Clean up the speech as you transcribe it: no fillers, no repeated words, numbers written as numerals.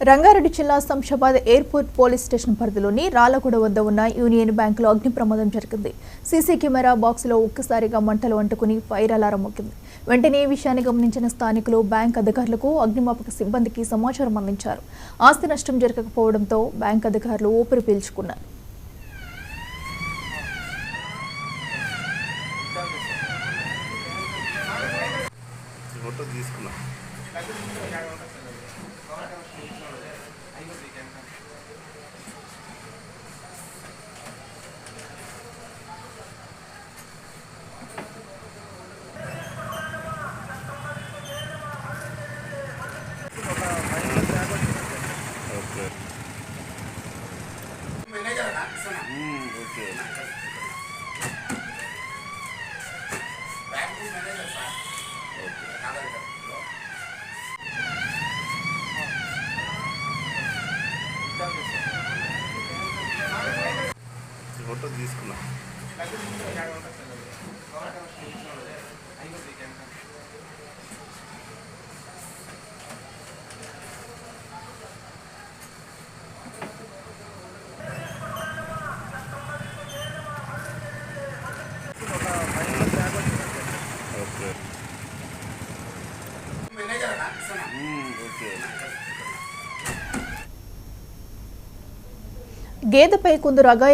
రంగారెడ్డి జిల్లా Shamshabad airport police station పరిధిలోని రాళ్లగూడ వద్ద ఉన్న యూనియన్ బ్యాంకులో అగ్ని ప్రమాదం జరిగింది. సీసీ కెమెరా బాక్సులో ఒక్కసారిగా మంటలు అంటుకుని ఫైర్ అలారం మోగింది. వెంటనే ఈ విషయాన్ని గమనించిన స్థానికులు బ్యాంక్ అధికారులకు, అగ్నిమాపక సిబ్బందికి సమాచారం అందించారు. ఆస్తి నష్టం జరగకపోవడంతో బ్యాంక్ అధికారులు ఊపిరి పీల్చుకున్నారు. ఫోటో తీసుకున్నా. గేదెపై కొందరు